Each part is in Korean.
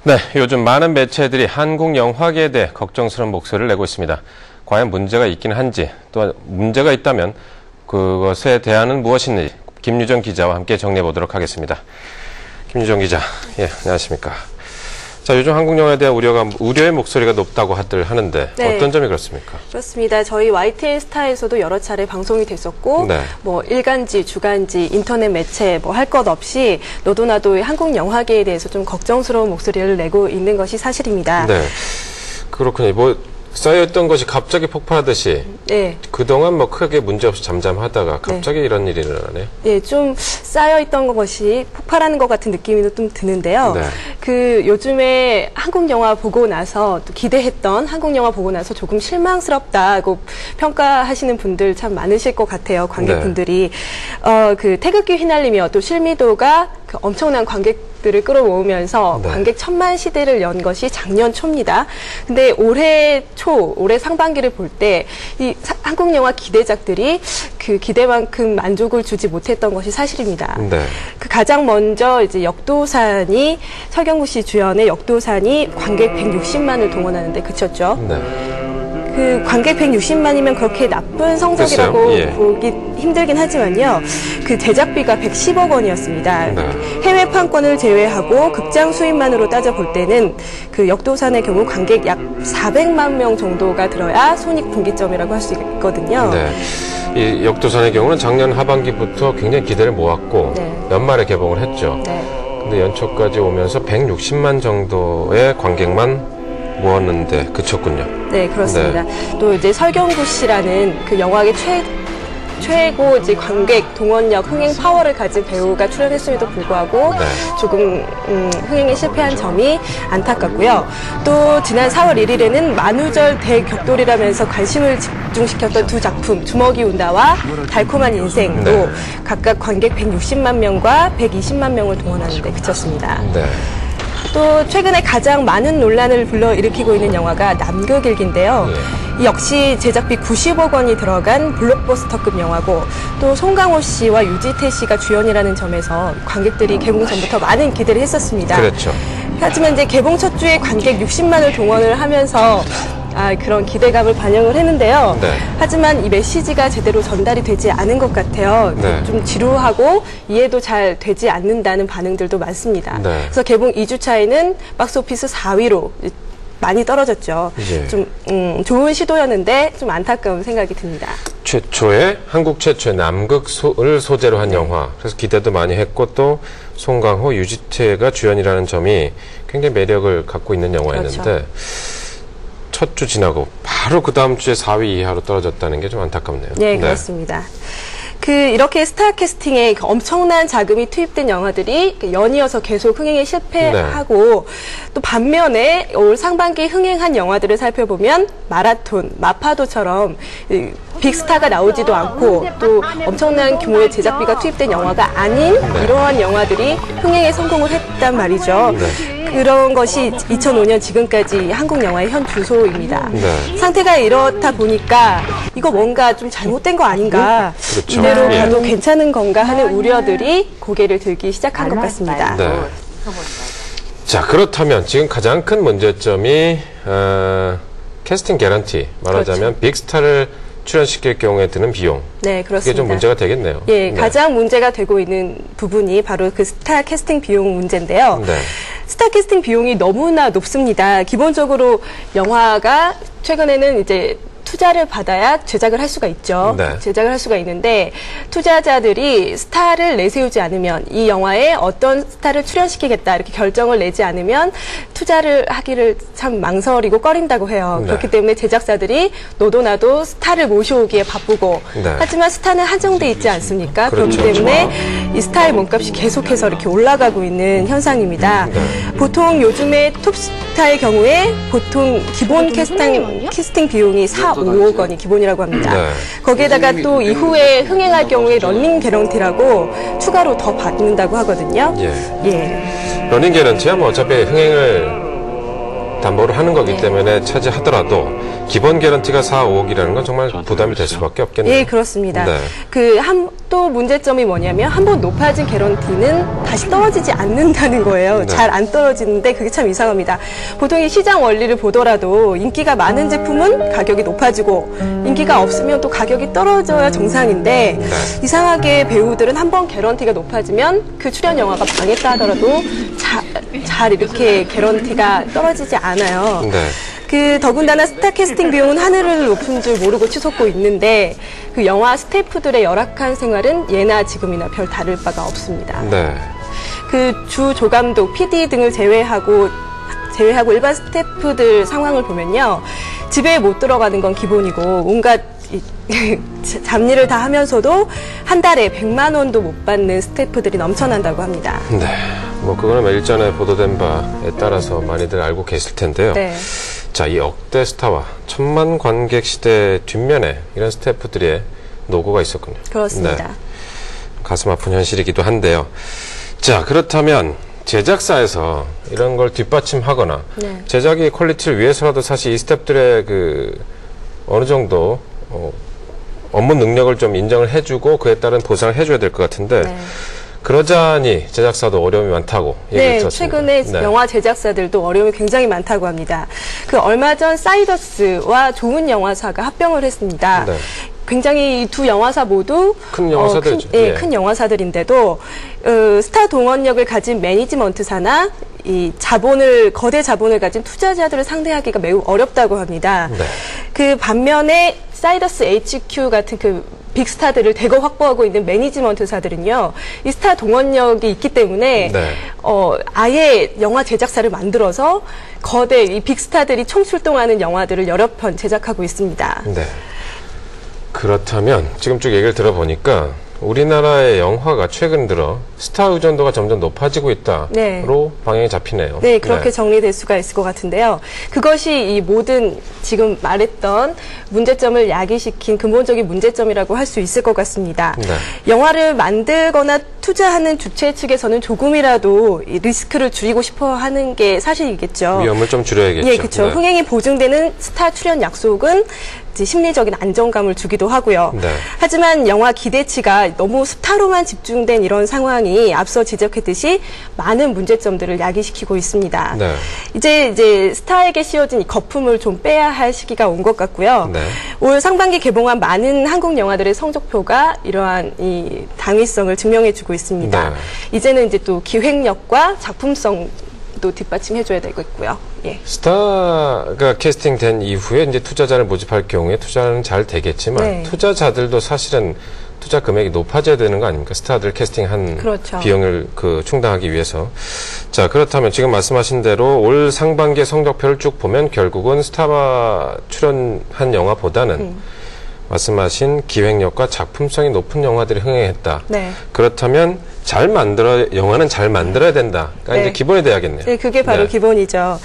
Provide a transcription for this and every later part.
네, 요즘 많은 매체들이 한국 영화계에 대해 걱정스러운 목소리를 내고 있습니다. 과연 문제가 있긴 한지, 또 문제가 있다면 그것에 대안은 무엇인지 김유정 기자와 함께 정리해 보도록 하겠습니다. 김유정 기자, 예, 안녕하십니까. 자, 요즘 한국 영화에 대한 우려의 목소리가 높다고 하는데 네. 어떤 점이 그렇습니까? 그렇습니다. 저희 YTN 스타에서도 여러 차례 방송이 됐었고, 네. 뭐 일간지, 주간지, 인터넷 매체 뭐 할 것 없이 너도 나도 한국 영화계에 대해서 좀 걱정스러운 목소리를 내고 있는 것이 사실입니다. 네, 그렇군요. 뭐 쌓여있던 것이 갑자기 폭발하듯이 네. 그동안 뭐 크게 문제없이 잠잠하다가 갑자기 네. 이런 일이 일어나네요. 네, 좀 쌓여있던 것이 폭발하는 것 같은 느낌이 좀 드는데요. 네. 요즘에 한국 영화 보고 나서 또 기대했던 한국 영화 보고 나서 조금 실망스럽다고 평가하시는 분들 참 많으실 것 같아요. 관객분들이. 네. 태극기 휘날리며 또 실미도가 엄청난 관객들을 끌어모으면서 네. 관객 1000만 시대를 연 것이 작년 초입니다. 근데 올해 상반기를 볼 때 이 한국 영화 기대작들이 그 기대만큼 만족을 주지 못했던 것이 사실입니다. 네. 가장 먼저 이제 역도산이 설경구 씨 주연의 역도산이 관객 160만을 동원하는데 그쳤죠. 네. 그 관객 160만이면 그렇게 나쁜 성적이라고 예. 보기 힘들긴 하지만요. 그 제작비가 110억 원이었습니다. 네. 해외 판권을 제외하고 극장 수입만으로 따져볼 때는 그 역도산의 경우 관객 약 400만 명 정도가 들어야 손익분기점이라고 할 수 있거든요. 네. 이 역도산의 경우는 작년 하반기부터 굉장히 기대를 모았고 네. 연말에 개봉을 했죠. 네. 근데 연초까지 오면서 160만 정도의 관객만 모았는데 그쳤군요. 네, 그렇습니다. 네. 또 이제 설경구 씨라는 그 영화계 최고 이제 관객 동원력, 흥행 파워를 가진 배우가 출연했음에도 불구하고 네. 조금 흥행에 실패한 점이 안타깝고요. 또 지난 4월 1일에는 만우절 대격돌이라면서 관심을 집중시켰던 두 작품 주먹이 운다와 달콤한 인생도 네. 각각 관객 160만 명과 120만 명을 동원하는데 그쳤습니다. 네. 또 최근에 가장 많은 논란을 불러일으키고 있는 영화가 남극일기인데요. 이 역시 제작비 90억 원이 들어간 블록버스터급 영화고 또 송강호 씨와 유지태 씨가 주연이라는 점에서 관객들이 개봉 전부터 많은 기대를 했었습니다. 그렇죠. 하지만 이제 개봉 첫 주에 관객 60만을 동원을 하면서 그런 기대감을 반영을 했는데요. 네. 하지만 이 메시지가 제대로 전달이 되지 않은 것 같아요. 네. 좀 지루하고 이해도 잘 되지 않는다는 반응들도 많습니다. 네. 그래서 개봉 2주 차에는 박스오피스 4위로 많이 떨어졌죠. 예. 좀 좋은 시도였는데 좀 안타까운 생각이 듭니다. 한국 최초의 남극을 소재로 한 영화. 그래서 기대도 많이 했고 또 송강호, 유지태가 주연이라는 점이 굉장히 매력을 갖고 있는 영화였는데 그렇죠. 첫 주 지나고 바로 그 다음 주에 4위 이하로 떨어졌다는 게 좀 안타깝네요. 네, 그렇습니다. 이렇게 스타 캐스팅에 엄청난 자금이 투입된 영화들이 연이어서 계속 흥행에 실패하고 네. 또 반면에 올 상반기 흥행한 영화들을 살펴보면 마라톤, 마파도처럼 빅스타가 나오지도 않고 또 엄청난 규모의 제작비가 투입된 영화가 아닌 네. 이러한 영화들이 흥행에 성공을 했단 말이죠. 네. 그런 것이 2005년 지금까지 한국 영화의 현 주소입니다. 네. 상태가 이렇다 보니까 이거 뭔가 좀 잘못된 거 아닌가, 그렇죠. 이대로 가도 괜찮은 건가 하는 우려들이 고개를 들기 시작한 것 같습니다. 네. 자, 그렇다면 지금 가장 큰 문제점이 캐스팅 개런티, 말하자면 그렇죠. 빅스타를 출연시킬 경우에 드는 비용. 네, 그렇습니다. 그게 좀 문제가 되겠네요. 예, 네. 가장 문제가 되고 있는 부분이 바로 그 스타 캐스팅 비용 문제인데요. 네. 스타 캐스팅 비용이 너무나 높습니다. 기본적으로 영화가 최근에는 이제 투자를 받아야 제작을 할 수가 있죠. 네. 제작을 할 수가 있는데 투자자들이 스타를 내세우지 않으면 이 영화에 어떤 스타를 출연시키겠다 이렇게 결정을 내지 않으면 투자를 하기를 참 망설이고 꺼린다고 해요. 네. 그렇기 때문에 제작사들이 너도 나도 스타를 모셔오기에 바쁘고 네. 하지만 스타는 한정돼 있지 않습니까? 그렇죠. 그렇기 때문에 이 스타의 몸값이 계속해서 이렇게 올라가고 있는 현상입니다. 네. 보통 요즘에 톱스타의 경우에 보통 기본 캐스팅 비용이 5억 원이 기본이라고 합니다. 네. 거기에다가 또 이후에 흥행할 경우에 러닝 개런티라고 추가로 더 받는다고 하거든요. 예. 러닝 개런티야 뭐 어차피 흥행을 담보를 하는 거기 네. 때문에 차지하더라도 기본 개런티가 4, 5억이라는 건 정말 부담이 될 수밖에 없겠네요. 예, 그렇습니다. 네. 또 문제점이 뭐냐면 한 번 높아진 개런티는 다시 떨어지지 않는다는 거예요. 네. 잘 안 떨어지는데 그게 참 이상합니다. 보통 이 시장 원리를 보더라도 인기가 많은 제품은 가격이 높아지고 인기가 없으면 또 가격이 떨어져야 정상인데 네. 이상하게 배우들은 한 번 개런티가 높아지면 그 출연 영화가 망했다 하더라도 잘 이렇게 개런티가 떨어지지 않아요. 네. 더군다나 스타 캐스팅 비용은 하늘을 높은 줄 모르고 치솟고 있는데 그 영화 스태프들의 열악한 생활은 예나 지금이나 별 다를 바가 없습니다. 네. 주 조감독, PD 등을 제외하고 일반 스태프들 상황을 보면요. 집에 못 들어가는 건 기본이고 온갖 잡일을 다 하면서도 한 달에 100만 원도 못 받는 스태프들이 넘쳐난다고 합니다. 네. 그거는 일전에 보도된 바에 따라서 많이들 알고 계실 텐데요. 네. 자, 이 억대 스타와 천만 관객 시대 뒷면에 이런 스태프들의 노고가 있었군요. 그렇습니다. 네. 가슴 아픈 현실이기도 한데요. 자, 그렇다면 제작사에서 이런 걸 뒷받침하거나 네. 제작의 퀄리티를 위해서라도 사실 이 스태프들의 어느 정도 업무 능력을 좀 인정을 해주고 그에 따른 보상을 해줘야 될 것 같은데 네. 그러자니 제작사도 어려움이 많다고 얘기를 네, 들었습니다. 최근에 네. 영화 제작사들도 어려움이 굉장히 많다고 합니다. 얼마 전 사이더스와 좋은 영화사가 합병을 했습니다. 네. 굉장히 이 두 영화사 모두 큰 영화사들이죠. 예, 큰 영화사들인데도 스타 동원력을 가진 매니지먼트사나 거대 자본을 가진 투자자들을 상대하기가 매우 어렵다고 합니다. 네. 반면에 사이더스 HQ 같은 빅스타들을 대거 확보하고 있는 매니지먼트사들은요, 이 스타 동원력이 있기 때문에, 네. 아예 영화 제작사를 만들어서 이 빅스타들이 총출동하는 영화들을 여러 편 제작하고 있습니다. 네. 그렇다면 지금 쭉 얘기를 들어보니까 우리나라의 영화가 최근 들어 스타 의존도가 점점 높아지고 있다로 네. 방향이 잡히네요. 네, 그렇게 정리될 수가 있을 것 같은데요. 그것이 이 모든 지금 말했던 문제점을 야기시킨 근본적인 문제점이라고 할 수 있을 것 같습니다. 네. 영화를 만들거나 투자하는 주체 측에서는 조금이라도 이 리스크를 줄이고 싶어 하는 게 사실이겠죠. 위험을 좀 줄여야겠죠. 예, 그렇죠. 네. 흥행이 보증되는 스타 출연 약속은 심리적인 안정감을 주기도 하고요. 네. 하지만 영화 기대치가 너무 스타로만 집중된 이런 상황이 앞서 지적했듯이 많은 문제점들을 야기시키고 있습니다. 네. 이제 스타에게 씌워진 이 거품을 좀 빼야 할 시기가 온 것 같고요. 네. 올 상반기 개봉한 많은 한국 영화들의 성적표가 이러한 이 당위성을 증명해주고 있습니다. 네. 이제는 또 기획력과 작품성도 뒷받침해줘야 되겠고요. 예. 스타가 캐스팅된 이후에 이제 투자자를 모집할 경우에 투자는 잘 되겠지만 네. 투자자들도 사실은 투자 금액이 높아져야 되는 거 아닙니까? 스타들 캐스팅한 그렇죠. 비용을 충당하기 위해서. 자, 그렇다면 지금 말씀하신 대로 올 상반기의 성적표를 쭉 보면 결국은 스타가 출연한 영화보다는 말씀하신 기획력과 작품성이 높은 영화들이 흥행했다. 네. 그렇다면 영화는 잘 만들어야 된다. 그러니까 네. 이제 기본이 돼야겠네요. 네, 그게 바로 네. 기본이죠.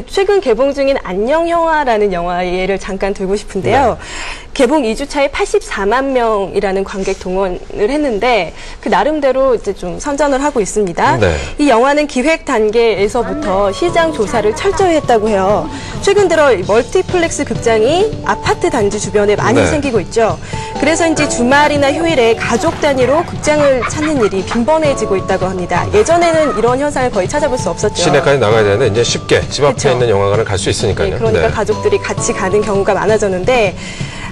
최근 개봉 중인 안녕 영화라는 영화 예를 잠깐 들고 싶은데요. 네. 개봉 2주차에 84만 명이라는 관객 동원을 했는데 나름대로 이제 좀 선전을 하고 있습니다. 네. 이 영화는 기획 단계에서부터 시장 조사를 철저히 했다고 해요. 최근 들어 멀티플렉스 극장이 아파트 단지 주변에 많이 네. 생기고 있죠. 그래서 이제 주말이나 휴일에 가족 단위로 극장을 찾는 일이 빈번해지고 있다고 합니다. 예전에는 이런 현상을 거의 찾아볼 수 없었죠. 시내까지 나가야 되는데 이제 쉽게 집 앞에 그쵸. 있는 영화관을 갈 수 있으니까요. 네, 그러니까 네. 가족들이 같이 가는 경우가 많아졌는데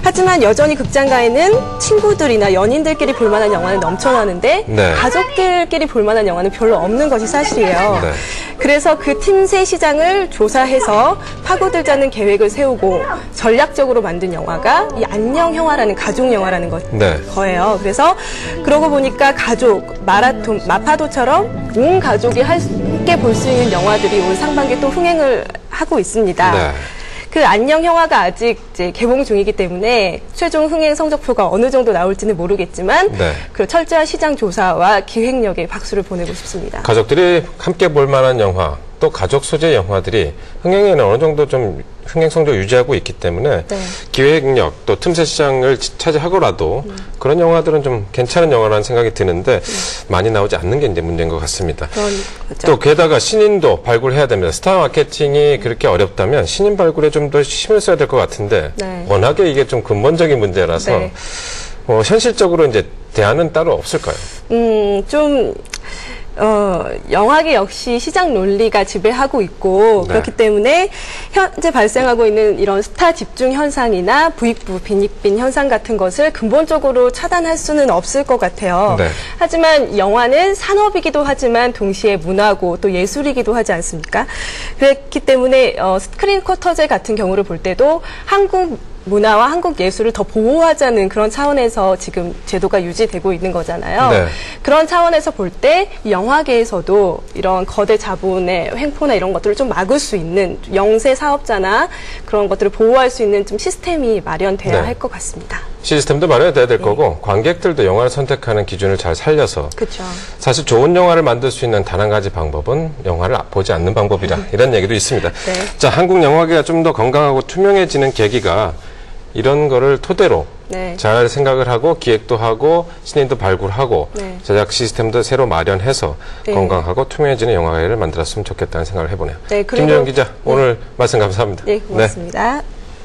하지만 여전히 극장가에는 친구들이나 연인들끼리 볼 만한 영화는 넘쳐나는데 네. 가족들끼리 볼 만한 영화는 별로 없는 것이 사실이에요. 네. 그래서 그 틈새 시장을 조사해서 파고들자는 계획을 세우고 전략적으로 만든 영화가 이 안녕 영화라는 가족 영화라는 네. 거예요. 그래서 그러고 보니까 마파도처럼 온 가족이 함께 볼 수 있는 영화들이 올 상반기에 또 흥행을 하고 있습니다. 네. 안녕 영화가 아직 이제 개봉 중이기 때문에 최종 흥행 성적표가 어느 정도 나올지는 모르겠지만 네. 철저한 시장 조사와 기획력에 박수를 보내고 싶습니다. 가족들이 함께 볼 만한 영화 또 가족 소재 영화들이 흥행에는 어느 정도 좀 흥행성도 유지하고 있기 때문에 네. 기획력 또 틈새 시장을 차지하고라도 그런 영화들은 좀 괜찮은 영화라는 생각이 드는데 많이 나오지 않는 게 이제 문제인 것 같습니다. 또 게다가 신인도 발굴해야 됩니다. 스타 마케팅이 그렇게 어렵다면 신인 발굴에 좀 더 힘을 써야 될 것 같은데 네. 워낙에 이게 좀 근본적인 문제라서 네. 현실적으로 이제 대안은 따로 없을까요? 영화계 역시 시장 논리가 지배하고 있고 네. 그렇기 때문에 현재 발생하고 있는 이런 스타 집중 현상이나 부익부, 빈익빈 현상 같은 것을 근본적으로 차단할 수는 없을 것 같아요. 네. 하지만 영화는 산업이기도 하지만 동시에 문화고 또 예술이기도 하지 않습니까? 그렇기 때문에 스크린 쿼터제 같은 경우를 볼 때도 한국 문화와 한국 예술을 더 보호하자는 그런 차원에서 지금 제도가 유지되고 있는 거잖아요. 네. 그런 차원에서 볼 때 영화계에서도 이런 거대 자본의 횡포나 이런 것들을 좀 막을 수 있는 영세 사업자나 그런 것들을 보호할 수 있는 좀 시스템이 마련돼야 네. 할 것 같습니다. 시스템도 마련돼야 될 거고 관객들도 영화를 선택하는 기준을 잘 살려서 그렇죠. 사실 좋은 영화를 만들 수 있는 단 한 가지 방법은 영화를 보지 않는 방법이라 이런 얘기도 있습니다. 네. 자, 한국 영화계가 좀 더 건강하고 투명해지는 계기가 이런 거를 토대로 네. 잘 생각을 하고 기획도 하고 신인도 발굴하고 네. 제작 시스템도 새로 마련해서 네. 건강하고 투명해지는 영화계를 만들었으면 좋겠다는 생각을 해보네요. 네, 그리고 김재현 기자 오늘 말씀 감사합니다. 네, 고맙습니다.